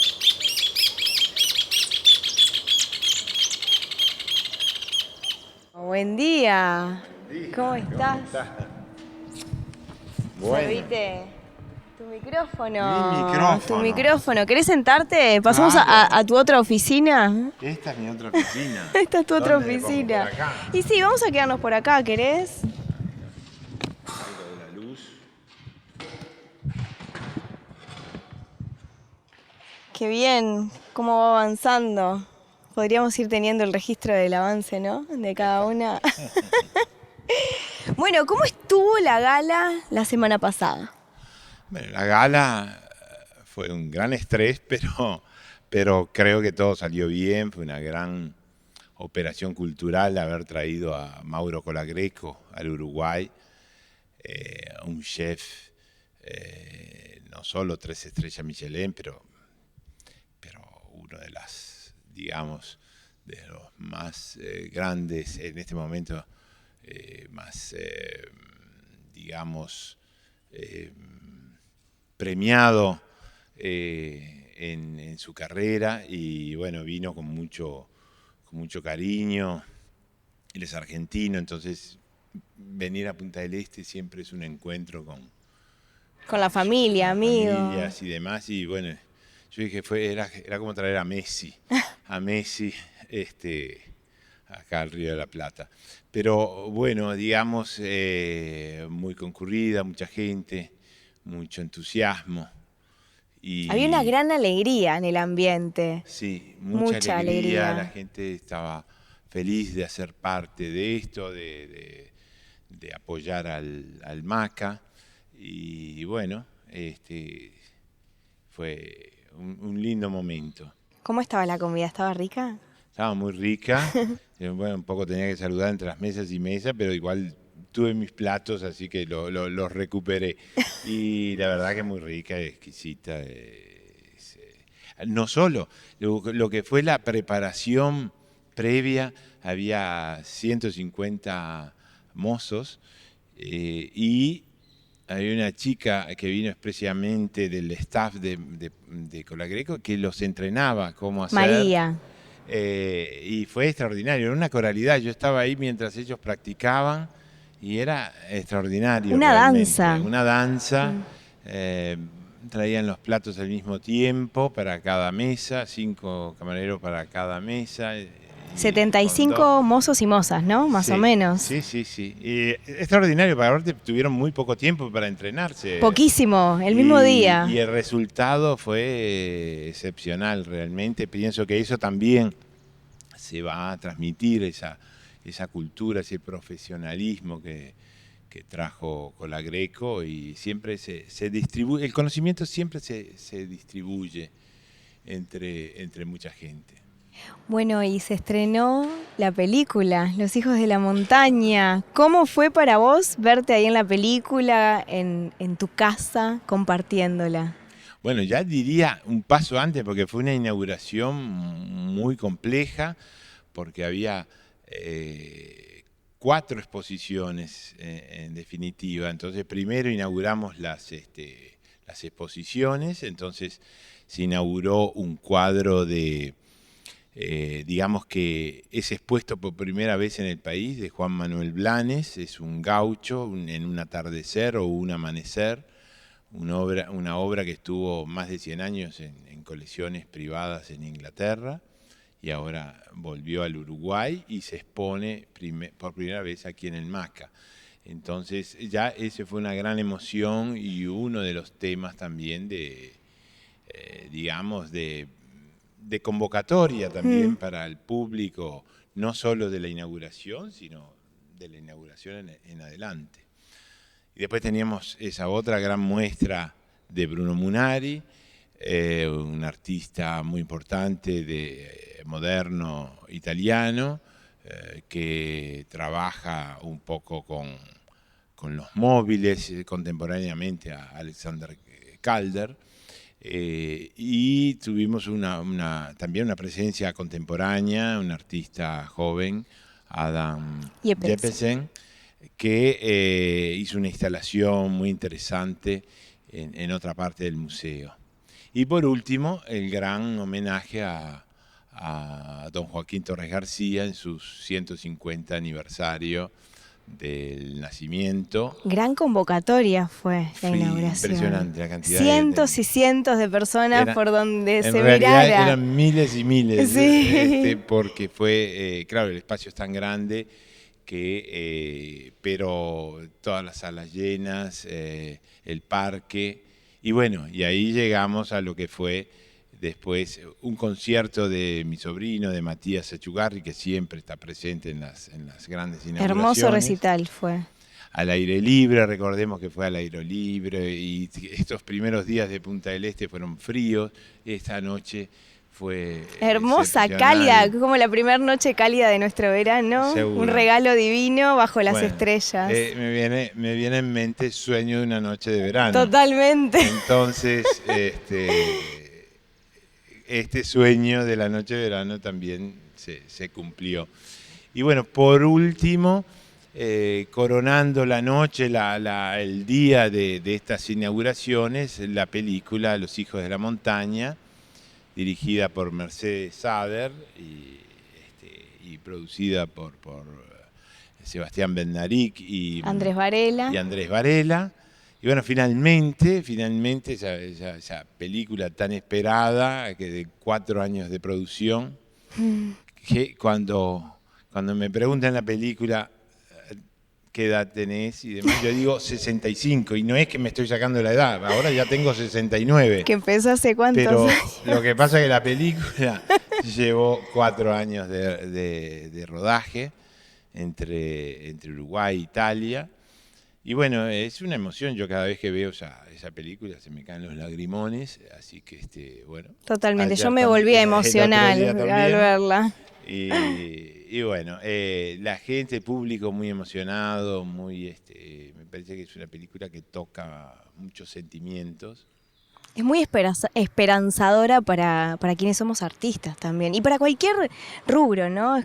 Buen día. ¿Cómo estás? Bueno. Servite tu micrófono. Mi micrófono. Tu micrófono. ¿Querés sentarte? ¿Pasamos Claro. a tu otra oficina? Esta es mi otra oficina. Esta es tu otra ¿Dónde me pongo? oficina. ¿Por acá? Y sí, vamos a quedarnos por acá, ¿querés? Algo de la luz. Qué bien, cómo va avanzando. Podríamos ir teniendo el registro del avance, ¿no? De cada una. Bueno, ¿cómo estuvo la gala la semana pasada? Bueno, la gala fue un gran estrés, pero creo que todo salió bien. Fue una gran operación cultural haber traído a Mauro Colagreco al Uruguay, un chef, no solo 3 estrellas Michelin, pero uno de las, digamos, de los más grandes en este momento, más, digamos, premiado en su carrera, y bueno, vino con mucho cariño. Él es argentino, entonces venir a Punta del Este siempre es un encuentro Con la familia, amigos. familias y demás, y bueno, yo dije era como traer a Messi acá al Río de la Plata. Pero bueno, digamos, muy concurrida, mucha gente, mucho entusiasmo. Y Había una gran alegría en el ambiente. sí, mucha mucha alegría. alegría. La gente estaba feliz de hacer parte de esto, de apoyar al MACA. Y bueno, fue un lindo momento. ¿Cómo estaba la comida? ¿Estaba rica? Estaba muy rica. Bueno, un poco tenía que saludar entre las mesas y mesas, pero igual tuve mis platos, así que los recuperé. Y la verdad que muy rica, exquisita. No solo, lo que fue la preparación previa, había 150 mozos, y había una chica que vino expresamente del staff de Colagreco que los entrenaba cómo hacer. María. Y fue extraordinario, era una coralidad. Yo estaba ahí mientras ellos practicaban y era extraordinario. Una realmente. danza. Una danza. Traían los platos al mismo tiempo para cada mesa, 5 camareros para cada mesa. 75 mozos y mozas, ¿no? Más o menos. Sí. Y extraordinario, porque aparte tuvieron muy poco tiempo para entrenarse. Poquísimo, el mismo día. Y el resultado fue excepcional realmente. Pienso que eso también se va a transmitir, esa cultura, ese profesionalismo que trajo Colagreco, y siempre se distribuye, el conocimiento siempre se distribuye entre mucha gente. Bueno, y se estrenó la película, Los hijos de la montaña. ¿Cómo fue para vos verte ahí en la película, en tu casa, compartiéndola? Bueno, ya diría un paso antes, porque fue una inauguración muy compleja, porque había 4 exposiciones en definitiva. Entonces primero inauguramos las exposiciones, entonces se inauguró un cuadro digamos que es expuesto por primera vez en el país, de Juan Manuel Blanes. Es un gaucho en un atardecer o un amanecer, una obra que estuvo más de 100 años en colecciones privadas en Inglaterra, y ahora volvió al Uruguay y se expone por primera vez aquí en el MACA. Entonces ya ese fue una gran emoción, y uno de los temas también digamos, de convocatoria también para el público, no solo de la inauguración, sino de la inauguración en adelante. Y después teníamos esa otra gran muestra de Bruno Munari, un artista muy importante moderno italiano, que trabaja un poco con los móviles, contemporáneamente a Alexander Calder, y tuvimos también una presencia contemporánea, un artista joven, Adam Jeppesen, que hizo una instalación muy interesante en otra parte del museo. Y por último, el gran homenaje a don Joaquín Torres García en su 150 aniversario del nacimiento. Gran convocatoria fue la inauguración. Impresionante la cantidad. Cientos y cientos de personas por donde se mirara. En realidad eran miles y miles, sí. Porque fue, claro, el espacio es tan grande pero todas las salas llenas, el parque, y bueno, y ahí llegamos a lo que fue después un concierto de mi sobrino, de Matías Echugarri, que siempre está presente en las grandes inauguraciones. Hermoso recital fue. Al aire libre, recordemos que fue al aire libre, y estos primeros días de Punta del Este fueron fríos, esta noche fue hermosa, cálida, como la primera noche cálida de nuestro verano. Seguro. Un regalo divino bajo las estrellas. Me viene en mente Sueño de una noche de verano. Totalmente. Entonces, este sueño de la noche de verano también se cumplió. Y bueno, por último, coronando la noche, el día de estas inauguraciones, la película Los hijos de la montaña, dirigida por Mercedes Sader y producida por Sebastián Bednarik y Andrés Varela. Y bueno, finalmente esa película tan esperada, que de 4 años de producción, que cuando me preguntan la película qué edad tenés y demás, yo digo 65, y no es que me estoy sacando la edad, ahora ya tengo 69. ¿Que empezó hace cuántos Pero años? Lo que pasa es que la película llevó 4 años de rodaje entre Uruguay e Italia. Y bueno, es una emoción. Yo cada vez que veo esa película se me caen los lagrimones, así que bueno. Totalmente, yo me volví emocional al verla. Y bueno, la gente, el público muy emocionado, me parece que es una película que toca muchos sentimientos. Es muy esperanzadora para quienes somos artistas también. Y para cualquier rubro, ¿no?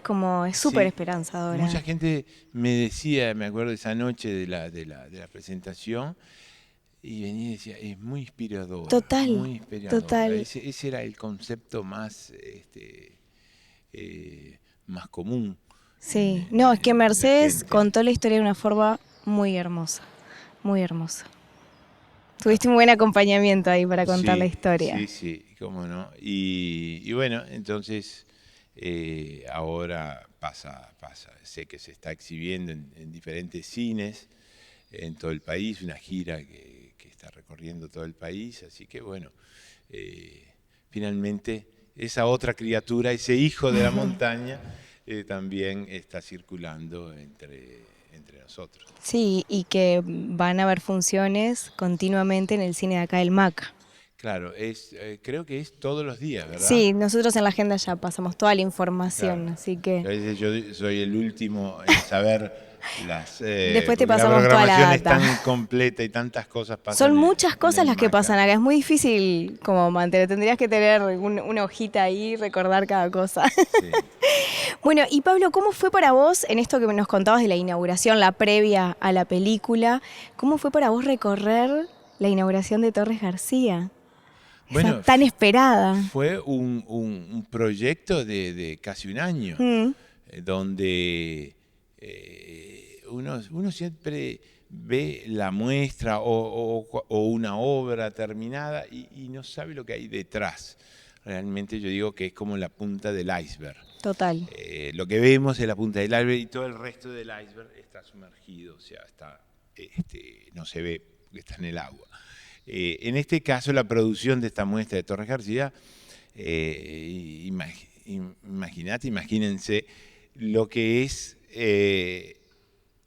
Es súper esperanzadora. Mucha gente me decía, me acuerdo de esa noche de la presentación, y venía y decía, es muy inspiradora. Total, muy inspiradora. Total. Ese era el concepto más común. Sí, no, es que Mercedes contó la historia de una forma muy hermosa, muy hermosa. Tuviste un buen acompañamiento ahí para contar la historia. Sí, cómo no. Y bueno, entonces ahora pasa. Sé que se está exhibiendo en diferentes cines en todo el país, una gira que está recorriendo todo el país, así que bueno, finalmente esa otra criatura, ese hijo de la montaña, también está circulando entre nosotros. Sí, y que van a haber funciones continuamente en el cine de acá del MACA. Claro, creo que es todos los días, ¿verdad? Sí, nosotros en la agenda ya pasamos toda la información, claro. Así que... A veces yo soy el último en saber después te pasamos toda la data. Es tan completa y tantas cosas pasan. Son muchas cosas las que pasan acá, es muy difícil como mantener, tendrías que tener una hojita ahí y recordar cada cosa. Sí. Bueno, y Pablo, ¿cómo fue para vos, en esto que nos contabas de la inauguración, la previa a la película, cómo fue para vos recorrer la inauguración de Torres García? Bueno, tan esperada. Fue un proyecto de casi un año, donde uno siempre ve la muestra o una obra terminada y no sabe lo que hay detrás. Realmente yo digo que es como la punta del iceberg. Total. Lo que vemos es la punta del iceberg y todo el resto del iceberg está sumergido, o sea, no se ve porque está en el agua. En este caso, la producción de esta muestra de Torres García, imagínense lo que es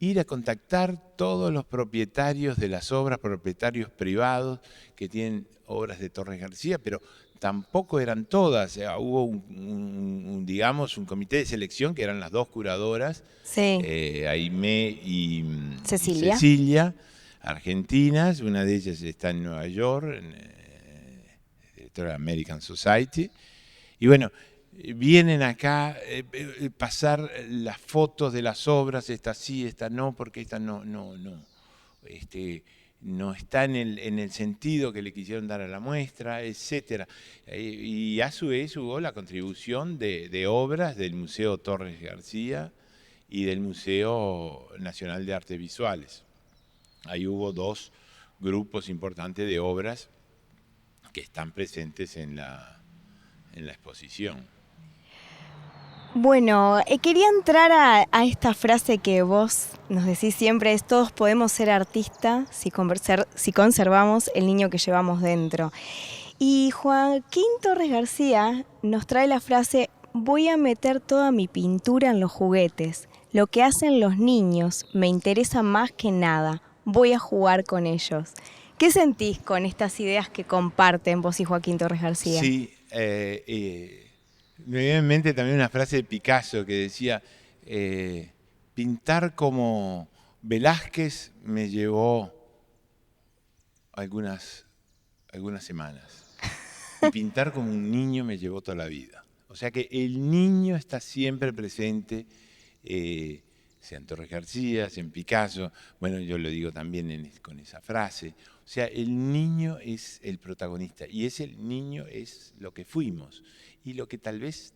ir a contactar todos los propietarios de las obras, propietarios privados que tienen obras de Torres García, pero tampoco eran todas. Hubo digamos, un comité de selección que eran las dos curadoras, Sí. Aimé y Cecilia. Cecilia, argentinas. Una de ellas está en Nueva York, directora de American Society. Y bueno, vienen acá pasar las fotos de las obras, esta sí, esta no, porque esta no está en el sentido que le quisieron dar a la muestra, etc. Y a su vez hubo la contribución de obras del Museo Torres García y del Museo Nacional de Artes Visuales. Ahí hubo dos grupos importantes de obras que están presentes en la exposición. Bueno, quería entrar a esta frase que vos nos decís siempre, es todos podemos ser artistas si conservamos el niño que llevamos dentro. Y Joaquín Torres García nos trae la frase, voy a meter toda mi pintura en los juguetes. Lo que hacen los niños me interesa más que nada. Voy a jugar con ellos. ¿Qué sentís con estas ideas que comparten vos y Joaquín Torres García? Sí, me viene en mente también una frase de Picasso que decía, pintar como Velázquez me llevó algunas semanas. Y pintar como un niño me llevó toda la vida. O sea que el niño está siempre presente, sea en Torres García, sea en Picasso. Bueno, yo lo digo también con esa frase. O sea, el niño es el protagonista y el niño es lo que fuimos y lo que tal vez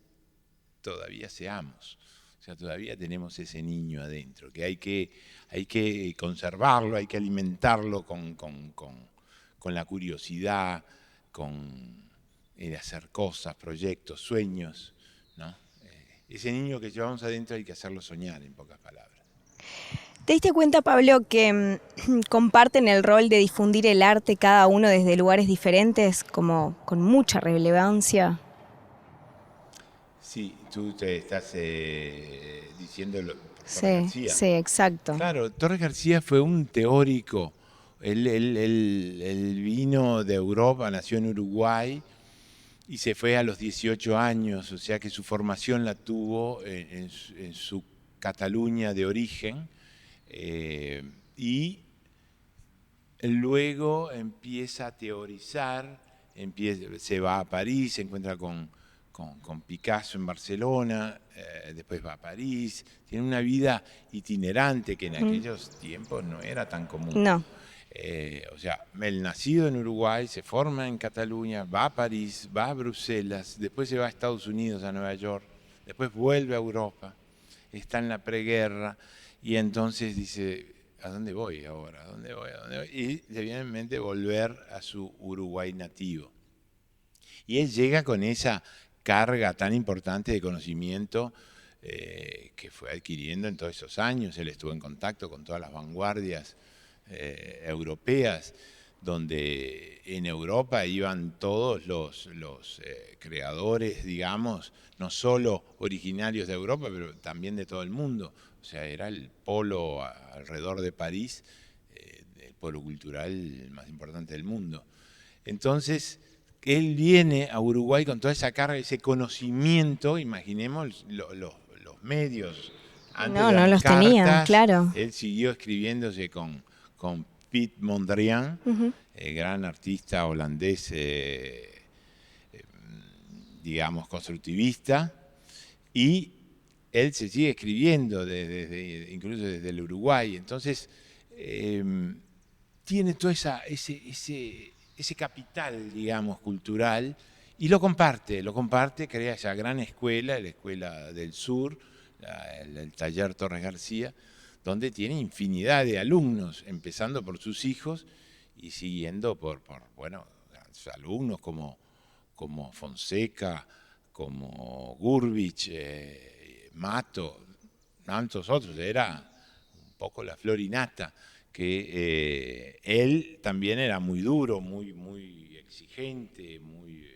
todavía seamos. O sea, todavía tenemos ese niño adentro, que hay que conservarlo, hay que alimentarlo con la curiosidad, con el hacer cosas, proyectos, sueños, ¿no? Ese niño que llevamos adentro hay que hacerlo soñar, en pocas palabras. ¿Te diste cuenta, Pablo, que comparten el rol de difundir el arte cada uno desde lugares diferentes, como con mucha relevancia? Sí, tú te estás diciendo por Sí, Torres García. sí, exacto. Claro, Torres García fue un teórico. Él vino de Europa, nació en Uruguay y se fue a los 18 años, o sea que su formación la tuvo en su Cataluña de origen, y luego empieza a teorizar, se va a París, se encuentra con Picasso en Barcelona, después va a París, tiene una vida itinerante que en aquellos tiempos no era tan común. No. O sea, él nacido en Uruguay, se forma en Cataluña, va a París, va a Bruselas, después se va a Estados Unidos, a Nueva York, después vuelve a Europa, está en la preguerra y entonces dice, ¿a dónde voy ahora? ¿A dónde voy? Y le viene en mente volver a su Uruguay nativo. Y él llega con esa carga tan importante de conocimiento que fue adquiriendo en todos esos años. Él estuvo en contacto con todas las vanguardias europeas, donde en Europa iban todos los creadores, digamos, no solo originarios de Europa, pero también de todo el mundo. O sea, era el polo alrededor de París, el polo cultural más importante del mundo. Entonces, él viene a Uruguay con toda esa carga, ese conocimiento, imaginemos los medios. Antes de las los cartas, tenía, claro. Él siguió escribiéndose con Piet Mondrian, gran artista holandés, digamos, constructivista, y él se sigue escribiendo incluso desde el Uruguay. Entonces, tiene todo ese capital, digamos, cultural, y lo comparte, crea esa gran escuela, la Escuela del Sur, el Taller Torres García, donde tiene infinidad de alumnos, empezando por sus hijos y siguiendo por alumnos como Fonseca, como Gurbich, Mato, tantos otros. Era un poco la florinata, que él también era muy duro, muy exigente, muy,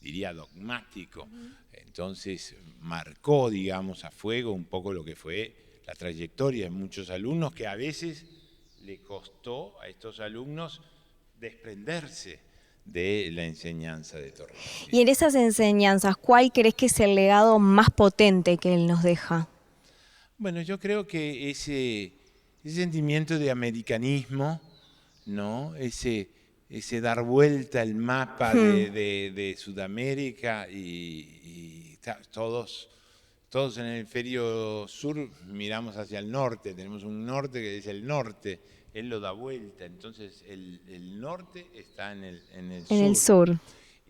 diría, dogmático. Entonces marcó, digamos, a fuego un poco lo que fue la trayectoria de muchos alumnos, que a veces le costó a estos alumnos desprenderse de la enseñanza de Torres García. Y en esas enseñanzas, ¿cuál crees que es el legado más potente que él nos deja? Bueno, yo creo que ese sentimiento de americanismo, ¿no? Ese dar vuelta al mapa de Sudamérica y todos en el hemisferio sur miramos hacia el norte, tenemos un norte que es el norte, él lo da vuelta, entonces el norte está en el sur.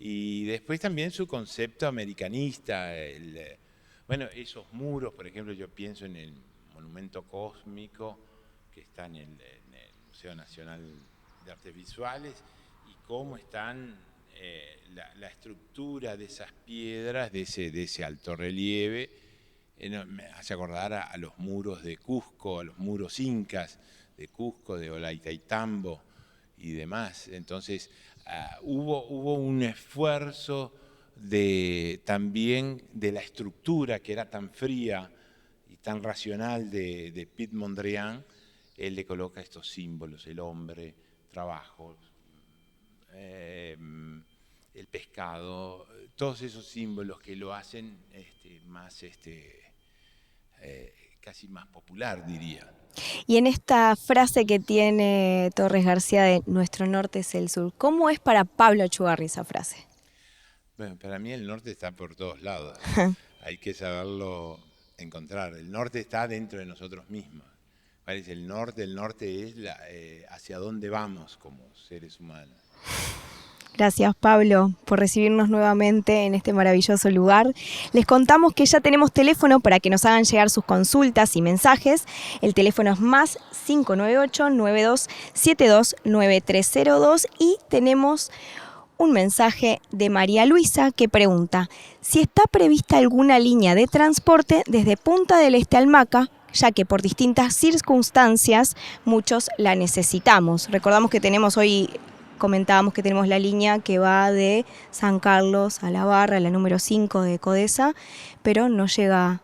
Y después también su concepto americanista, bueno, esos muros, por ejemplo, yo pienso en el monumento cósmico que está en el Museo Nacional de Artes Visuales y cómo están la estructura de esas piedras, de ese alto relieve, me hace acordar a los muros de Cusco, a los muros incas de Cusco, de Ollantaytambo y demás. Entonces hubo un esfuerzo también de la estructura que era tan fría y tan racional de Piet Mondrian. Él le coloca estos símbolos, el hombre, trabajo, el pescado, todos esos símbolos que lo hacen más casi más popular, diría. Y en esta frase que tiene Torres García de nuestro norte es el sur, ¿cómo es para Pablo Achugarri esa frase? Bueno, para mí el norte está por todos lados. Hay que saberlo encontrar. El norte está dentro de nosotros mismos. ¿Cuál es el norte? El norte es hacia dónde vamos como seres humanos. Gracias, Pablo, por recibirnos nuevamente en este maravilloso lugar. Les contamos que ya tenemos teléfono para que nos hagan llegar sus consultas y mensajes. El teléfono es más 598-9272-9302 y tenemos un mensaje de María Luisa que pregunta si está prevista alguna línea de transporte desde Punta del Este al Maca, ya que por distintas circunstancias muchos la necesitamos. Recordamos que comentábamos que tenemos la línea que va de San Carlos a La Barra, la número 5 de Codesa, pero no llega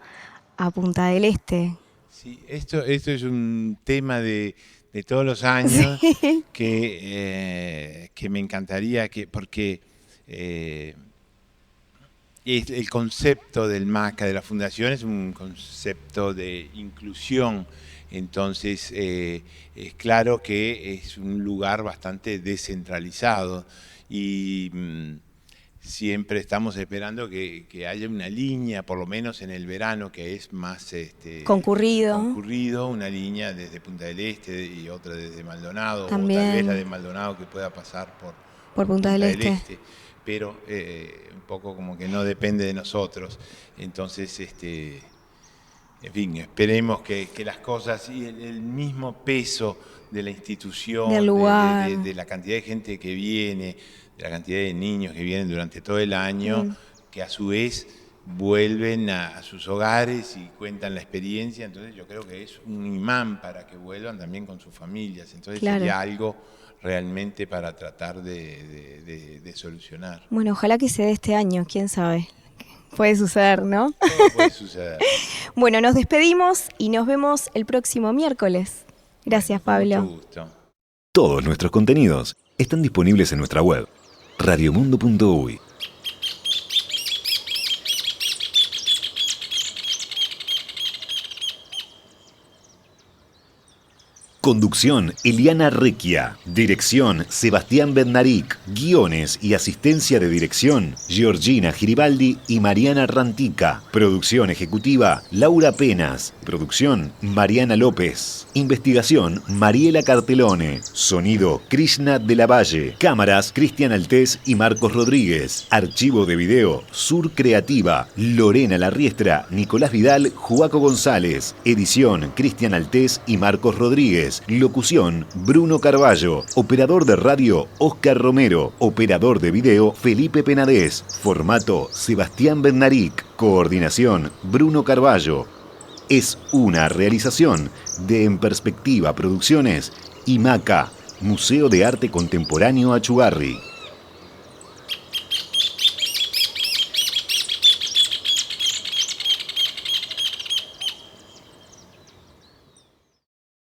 a Punta del Este. Sí, esto es un tema de todos los años, sí, que me encantaría, porque el concepto del MACA, de la Fundación, es un concepto de inclusión. Entonces, es claro que es un lugar bastante descentralizado y siempre estamos esperando que haya una línea, por lo menos en el verano, que es más concurrido, una línea desde Punta del Este y otra desde Maldonado, también, o tal vez la de Maldonado que pueda pasar por Punta del Este. Pero un poco como que no depende de nosotros. Entonces, en fin, esperemos que las cosas y el mismo peso de la institución, del lugar, de la cantidad de gente que viene, de la cantidad de niños que vienen durante todo el año, que a su vez vuelven a sus hogares y cuentan la experiencia. Entonces yo creo que es un imán para que vuelvan también con sus familias. Entonces sería algo realmente para tratar de solucionar. Bueno, ojalá que se dé este año, quién sabe. Puede suceder, ¿no? Todo puede suceder. Bueno, nos despedimos y nos vemos el próximo miércoles. Gracias, Pablo. Mucho gusto. Todos nuestros contenidos están disponibles en nuestra web, radiomundo.uy. Conducción, Eliana Recchia. Dirección, Sebastián Bednaric. Guiones y asistencia de dirección, Georgina Giribaldi y Mariana Rantica. Producción ejecutiva, Laura Penas. Producción, Mariana López. Investigación, Mariela Cartelone. Sonido, Krishna de la Valle. Cámaras, Cristian Altés y Marcos Rodríguez. Archivo de video, Sur Creativa. Lorena Larriestra, Nicolás Vidal, Juaco González. Edición, Cristian Altés y Marcos Rodríguez. Locución, Bruno Carballo. Operador de radio, Oscar Romero. Operador de video, Felipe Penadez. Formato, Sebastián Bednaric. Coordinación, Bruno Carballo. Es una realización de En Perspectiva Producciones y MACA, Museo de Arte Contemporáneo Achugarri.